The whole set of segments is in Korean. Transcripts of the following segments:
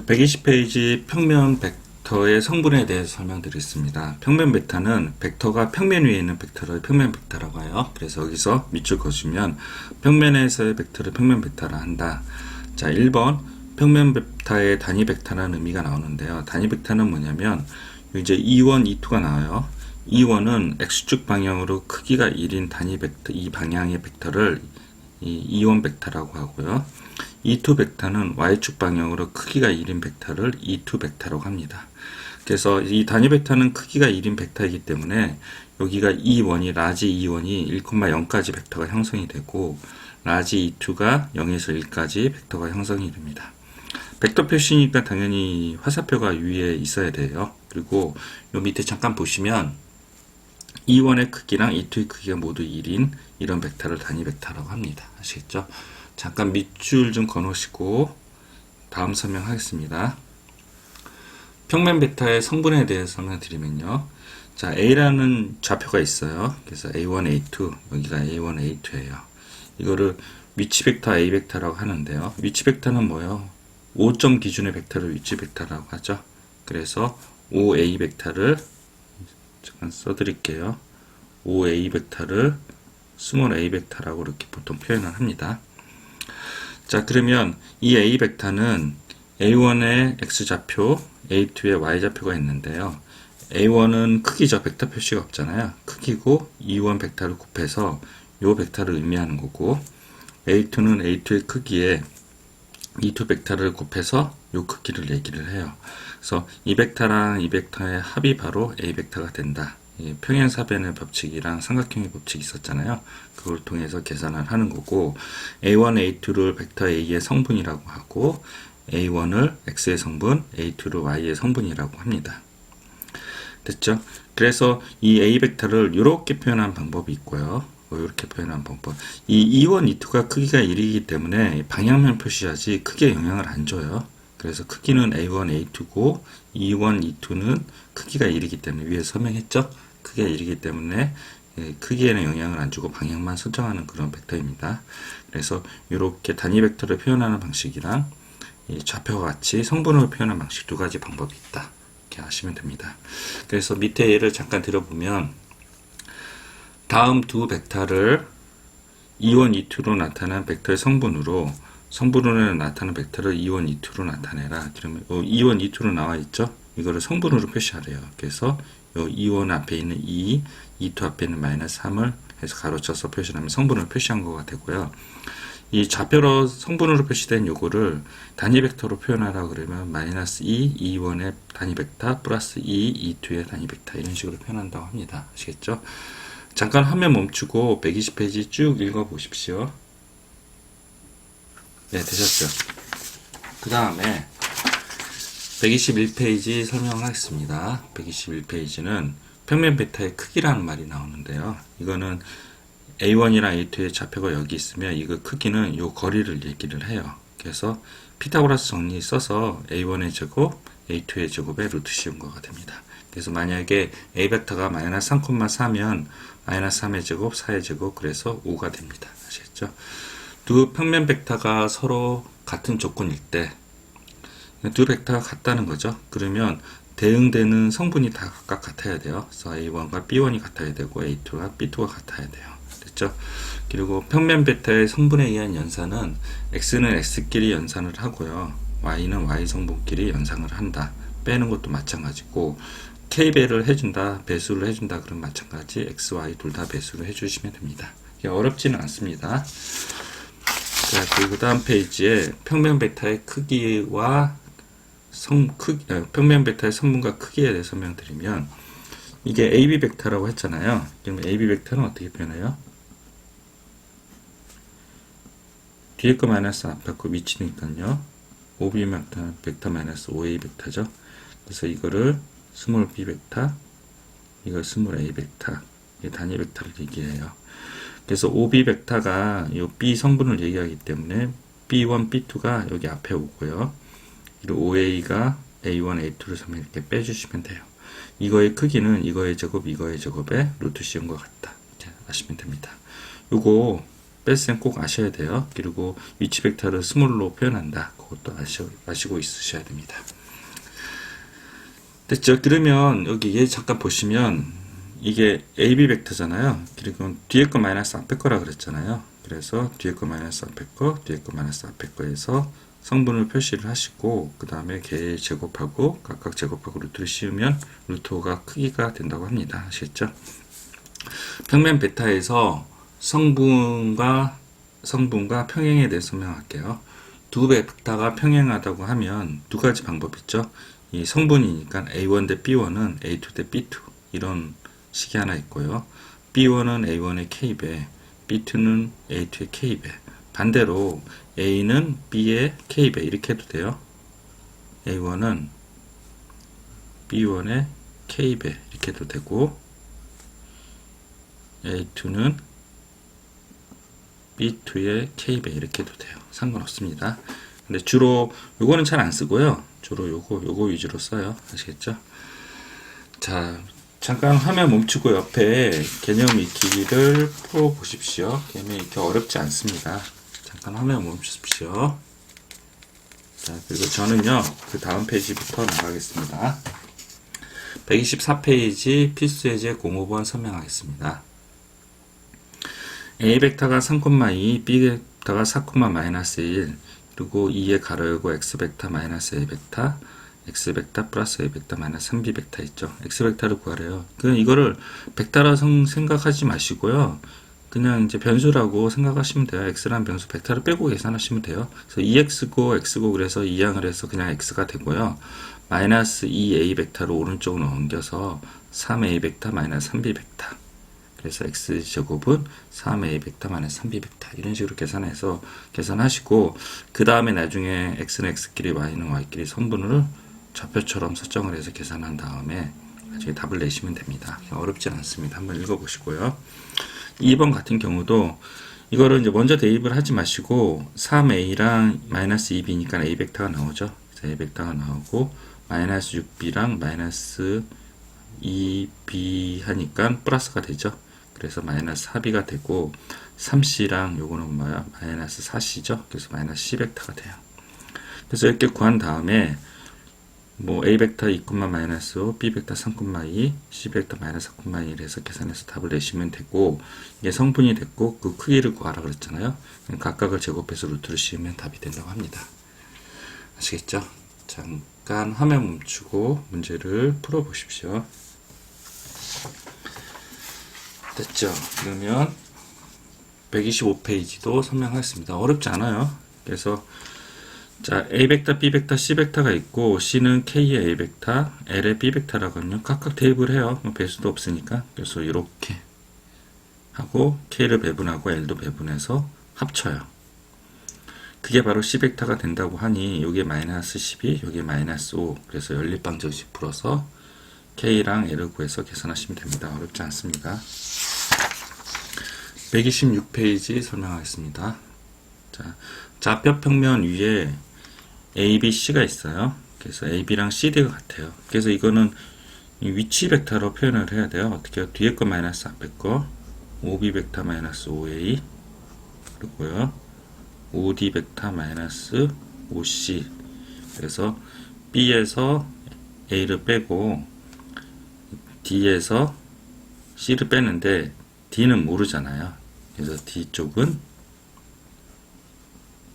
120페이지 평면 벡터의 성분에 대해서 설명드리겠습니다. 평면 벡터는 벡터가 평면 위에 있는 벡터를 평면 벡터라고 해요. 그래서 여기서 밑줄 그어주면 평면에서의 벡터를 평면 벡터라 한다. 자, 1번 평면 벡터의 단위 벡터라는 의미가 나오는데요. 단위 벡터는 뭐냐면 이제 E1, E2가 나와요. E1은 X축 방향으로 크기가 1인 단위 벡터, 이 방향의 벡터를 이 E1 벡터라고 하고요. E2 벡터는 Y축 방향으로 크기가 1인 벡터를 E2 벡터라고 합니다. 그래서 이 단위 벡터는 크기가 1인 벡터이기 때문에 여기가 E1이 라지 E1이 1,0까지 벡터가 형성이 되고 라지 E2가 0에서 1까지 벡터가 형성이 됩니다. 벡터 표시니까 당연히 화살표가 위에 있어야 돼요. 그리고 요 밑에 잠깐 보시면 E1의 크기랑 E2의 크기가 모두 1인 이런 벡터를 단위 벡터라고 합니다. 아시겠죠? 잠깐 밑줄 좀 그어놓으시고 다음 설명하겠습니다. 평면 벡터의 성분에 대해서 설명드리면요. 자, A라는 좌표가 있어요. 그래서 A1, A2, 여기가 A1, A2예요. 이거를 위치 벡터 A 벡터라고 하는데요. 위치 벡터는 뭐예요? 5점 기준의 벡터를 위치 벡터라고 하죠. 그래서 5A 벡터를 잠깐 써드릴게요. 5A 벡터를 스몰 a 벡터라고 이렇게 보통 표현을 합니다. 자, 그러면 이 A 벡터는 A1의 X좌표, A2의 Y좌표가 있는데요. A1은 크기죠. 벡터 표시가 없잖아요. 크기고 E1 벡터를 곱해서 요 벡터를 의미하는 거고 A2는 A2의 크기에 E2 벡터를 곱해서 요 크기를 얘기를 해요. 그래서 이 벡터랑 이 벡터의 합이 바로 A 벡터가 된다. 평행사변의 법칙이랑 삼각형의 법칙이 있었잖아요. 그걸 통해서 계산을 하는 거고 A1, A2를 벡터 A의 성분이라고 하고 A1을 X의 성분, A2를 Y의 성분이라고 합니다. 됐죠? 그래서 이 A 벡터를 이렇게 표현한 방법이 있고요. 이렇게 표현한 방법. 이 E1, E2가 크기가 1이기 때문에 방향면 표시하지 크기에 영향을 안 줘요. 그래서 크기는 A1, A2고 E1, E2는 크기가 1이기 때문에 위에 설명했죠? 크기가 1이기 때문에 크기에는 영향을 안 주고 방향만 설정하는 그런 벡터입니다. 그래서 이렇게 단위 벡터를 표현하는 방식이랑 좌표와 같이 성분을 표현하는 방식 두 가지 방법이 있다. 이렇게 아시면 됩니다. 그래서 밑에 예를 잠깐 들어보면 다음 두 벡터를 E1, E2로 나타난 벡터의 성분으로 나타나는 벡터를 E1, E2로 나타내라. 그러면 E1, E2로 나와 있죠? 이거를 성분으로 표시하래요. 그래서 요 E1 앞에 있는 2, E2 앞에 있는 마이너스 3을 해서 가로쳐서 표시하면 성분을 표시한 거가 되고요. 이 좌표로 성분으로 표시된 요거를 단위 벡터로 표현하라 그러면 마이너스 2, E1의 단위 벡터 플러스 2, E2의 단위 벡터 이런 식으로 표현한다고 합니다. 아시겠죠? 잠깐 화면 멈추고 120페이지 쭉 읽어보십시오. 네, 되셨죠? 그 다음에 121페이지 설명을 하겠습니다. 121페이지는 평면 벡터의 크기라는 말이 나오는데요. 이거는 A1이랑 A2의 좌표가 여기 있으면 이거 크기는 요 거리를 얘기를 해요. 그래서 피타고라스 정리 써서 A1의 제곱, A2의 제곱에 루트 씌운 거가 됩니다. 그래서 만약에 A 벡터가 마이너스 3,4면 마이너스 3의 제곱, 4의 제곱, 그래서 5가 됩니다. 아시겠죠? 두 평면 벡터가 서로 같은 조건일 때 두 벡터가 같다는 거죠. 그러면 대응되는 성분이 다 각각 같아야 돼요. 그래서 A1과 B1이 같아야 되고 A2가 B2가 같아야 돼요. 됐죠? 그리고 평면 벡터의 성분에 의한 연산은 X는 X끼리 연산을 하고요. Y는 Y 성분끼리 연산을 한다. 빼는 것도 마찬가지고 K배를 해준다, 배수를 해준다 그럼 마찬가지 X, Y 둘 다 배수를 해주시면 됩니다. 이게 어렵지는 않습니다. 자, 그리고 다음 페이지에 평면 벡터의 크기와 평면 벡터의 성분과 크기에 대해 설명드리면 이게 AB 벡터라고 했잖아요. 그러면 AB 벡터는 어떻게 표현해요? 뒤에 거 마이너스 앞에 거 미치니까요. OB 벡터 마이너스 OA 벡터죠. 그래서 이거를 스몰 B 벡터, 이걸 스몰 A 벡터, 이 단위 벡터를 얘기해요. 그래서 OB 벡터가 이 B 성분을 얘기하기 때문에 B1, B2가 여기 앞에 오고요. 그리고 OA가 A1, A2를 서면 이렇게 빼주시면 돼요. 이거의 크기는 이거의 제곱, 이거의 제곱에 루트 씌운 것 같다. 이렇게 아시면 됩니다. 요거 뺄셈 꼭 아셔야 돼요. 그리고 위치 벡터를 스몰로 표현한다. 그것도 아시고 있으셔야 됩니다. 됐죠? 그러면 여기 얘 잠깐 보시면 이게 AB 벡터잖아요. 그리고 뒤에 거 마이너스 앞에 거라 그랬잖아요. 그래서 뒤에 거 마이너스 앞에 거, 뒤에 거 마이너스 앞에 거에서 성분을 표시를 하시고 그 다음에 걔 제곱하고 각각 제곱하고 루트를 씌우면 루트5가 크기가 된다고 합니다. 아시겠죠? 평면 베타에서 성분과 평행에 대해 설명할게요. 두 베타가 평행하다고 하면 두 가지 방법이 있죠. 이 성분이니까 A1 대 B1은 A2 대 B2 이런 식이 하나 있고요. B1은 A1의 K배, B2는 A2의 K배. 반대로 A는 B의 K배 이렇게 해도 돼요. A1은 B1의 K배 이렇게 해도 되고 A2는 B2의 K배 이렇게 해도 돼요. 상관없습니다. 근데 주로 요거는 잘 안 쓰고요. 주로 요거 위주로 써요. 아시겠죠? 자, 잠깐 화면 멈추고 옆에 개념 익히기를 풀어 보십시오. 개념 익히 어렵지 않습니다. 잠깐 화면 멈추십시오. 자, 그리고 저는요, 그 다음 페이지부터 나가겠습니다. 124페이지 필수 예제 05번 설명하겠습니다. A 벡터가 3,2, B 벡터가 4, -1, 그리고 2의 가로 열고 X 벡터 마이너스 A 벡터, X 벡터 플러스 A 벡터 마이너스 3B 벡터 있죠. X 벡터를 구하래요. 그냥 이거를 벡터라 생각하지 마시고요. 그냥 이제 변수라고 생각하시면 돼요. X라는 변수 벡터를 빼고 계산하시면 돼요. 그래서 2X고 X고 그래서 2항을 해서 그냥 X가 되고요. 마이너스 2A 벡터를 오른쪽으로 옮겨서 3A 벡터 마이너스 3B 벡터. 그래서 x제곱은 3a 벡터 마이너스 3b 벡터 이런 식으로 계산하시고 그 다음에 나중에 x는 x끼리 y는 y끼리 성분을 좌표처럼 설정을 해서 계산한 다음에 나중에 답을 내시면 됩니다. 어렵지 않습니다. 한번 읽어보시고요. 2번 같은 경우도 이거를 이제 먼저 대입을 하지 마시고 3a랑 마이너스 2b니까 a 벡터가 나오죠. 그래서 a 벡터가 나오고 마이너스 6b랑 마이너스 2b 하니까 플러스가 되죠. 그래서 마이너스 4b가 되고 3c랑 요거는 뭐야? 마이너스 4c죠. 그래서 마이너스 c 벡터가 돼요. 그래서 이렇게 구한 다음에 뭐 a 벡터 2, 마이너스 5, b 벡터 3,2, c 벡터 마이너스 4,1 해서 계산해서 답을 내시면 되고 이게 성분이 됐고 그 크기를 구하라 그랬잖아요. 각각을 제곱해서 루트를 씌우면 답이 된다고 합니다. 아시겠죠? 잠깐 화면 멈추고 문제를 풀어 보십시오. 됐죠? 그러면 125페이지도 설명하겠습니다. 어렵지 않아요. 그래서 자, A 벡터, B 벡터, C 벡터가 있고 C는 K의 A 벡터, L의 B 벡터라거든요. 각각 대입을 해요. 뭐 배수도 없으니까. 그래서 이렇게 하고 K를 배분하고 L도 배분해서 합쳐요. 그게 바로 C 벡터가 된다고 하니 여기에 마이너스 12, 여기에 마이너스 5. 그래서 연립방정식 풀어서 K랑 L을 구해서 계산하시면 됩니다. 어렵지 않습니다. 126페이지 설명하겠습니다. 자, 좌표 평면 위에 A, B, C가 있어요. 그래서 A, B랑 CD가 같아요. 그래서 이거는 위치 벡터로 표현을 해야 돼요. 어떻게 해요? 뒤에 거 마이너스 앞에 거 5B 벡터 마이너스 5A 그리고요 5D 벡터 마이너스 5C 그래서 B에서 A를 빼고 D에서 C를 빼는데 D는 모르잖아요. 그래서 D쪽은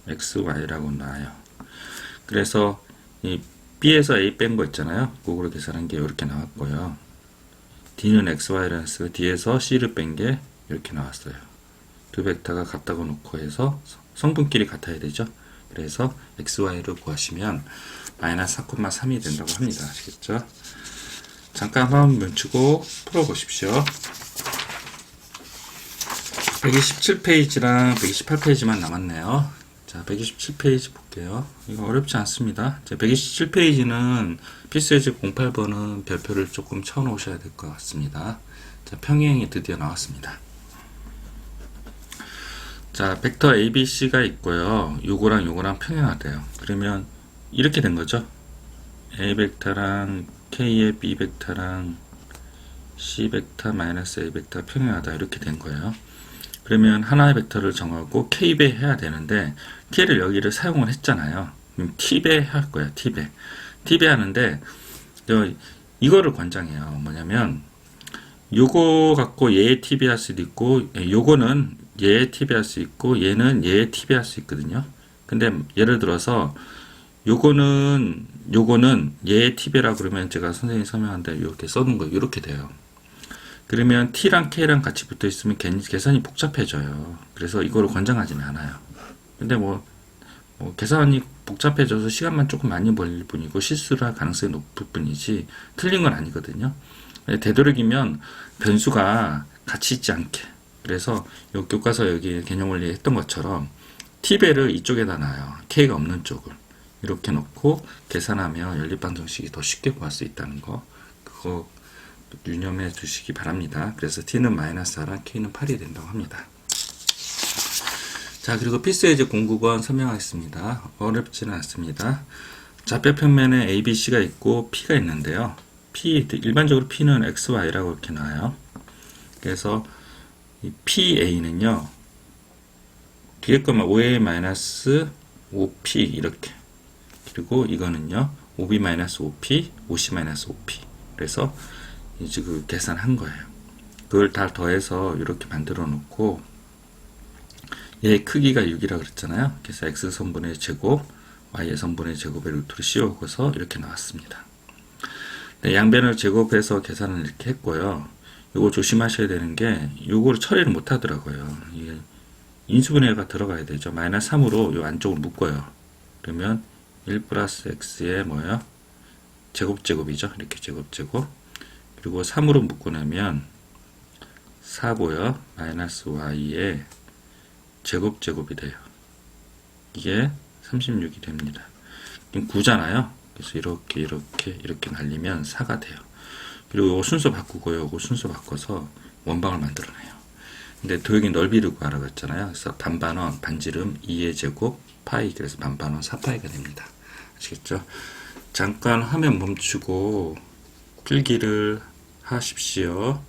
X, Y라고 나와요. 그래서 이 B에서 A 뺀 거 있잖아요. 그거로 계산한 게 이렇게 나왔고요. D는 X, Y라는 쓰고 D에서 C를 뺀 게 이렇게 나왔어요. 두 벡터가 같다고 놓고 해서 성분끼리 같아야 되죠. 그래서 X, Y를 구하시면 마이너스 4,3이 된다고 합니다. 아시겠죠? 잠깐 화면 멈추고 풀어보십시오. 127페이지랑 128페이지만 남았네요. 자, 127페이지 볼게요. 이거 어렵지 않습니다. 127페이지는 필수예제 08번은 별표를 조금 쳐놓으셔야 될 것 같습니다. 자, 평행이 드디어 나왔습니다. 자, 벡터 ABC가 있고요. 요거랑 평행하대요. 그러면 이렇게 된 거죠. A 벡터랑 K의 B 벡터랑 C 벡터 마이너스 A 벡터 평행하다 이렇게 된 거예요. 그러면 하나의 벡터를 정하고 K배 해야 되는데 T를 여기를 사용을 했잖아요. 그럼 T배 할 거예요. T배 하는데 이거를 권장해요. 뭐냐면 요거 갖고 얘의 T배 할 수도 있고 요거는 얘의 T배 할 수 있고 얘는 얘의 T배 할 수 있거든요. 근데 예를 들어서 요거는 얘의 T배라 그러면 제가 선생님이 설명한데 이렇게 써놓은 거 이렇게 돼요. 그러면 T랑 K랑 같이 붙어 있으면 계산이 복잡해져요. 그래서 이거를 권장하지는 않아요. 근데 뭐 계산이 복잡해져서 시간만 조금 많이 걸릴 뿐이고 실수를 할 가능성이 높을 뿐이지 틀린 건 아니거든요. 되도록이면 변수가 같이 있지 않게. 그래서 요 교과서 여기 개념원리 했던 것처럼 T배를 이쪽에다 놔요. K가 없는 쪽을. 이렇게 놓고 계산하면 연립방정식이 더 쉽게 구할 수 있다는 거. 그거 유념해 주시기 바랍니다. 그래서 T는 -4랑 K는 8이 된다고 합니다. 자, 그리고 필수의 제 공구권 설명하겠습니다. 어렵지는 않습니다. 좌표 평면에 A, B, C가 있고 P가 있는데요. 일반적으로 P는 X, Y라고 이렇게 나와요. 그래서 이 PA는요, 뒤에 거만 5A-5P 이렇게. 그리고 이거는요, 5B-5P, 5C-5P. 그래서 이제 그 계산한 거예요. 그걸 다 더해서 이렇게 만들어 놓고 얘의 크기가 6이라고 그랬잖아요. 그래서 x선분의 제곱, y의 선분의 제곱의 루트를 씌워서 이렇게 나왔습니다. 네, 양변을 제곱해서 계산을 이렇게 했고요. 이거 조심하셔야 되는 게 이거를 처리를 못 하더라고요. 이게 인수분해가 들어가야 되죠. -3으로 이 안쪽을 묶어요. 그러면 1 플러스 x의 뭐예요? 제곱이죠. 이렇게 제곱. 그리고 3으로 묶어내면 4고요. -y의 제곱이 돼요. 이게 36이 됩니다. 9잖아요. 그래서 이렇게 날리면 4가 돼요. 그리고 이거 순서 바꾸고요. 이거 순서 바꿔서 원방을 만들어내요. 근데 도형의 넓이를 구하라고 했잖아요. 그래서 반반원, 반지름 2의 제곱, 파이, 그래서 반반원 4파이가 됩니다. 아시겠죠? 잠깐 화면 멈추고 필기를 하십시오.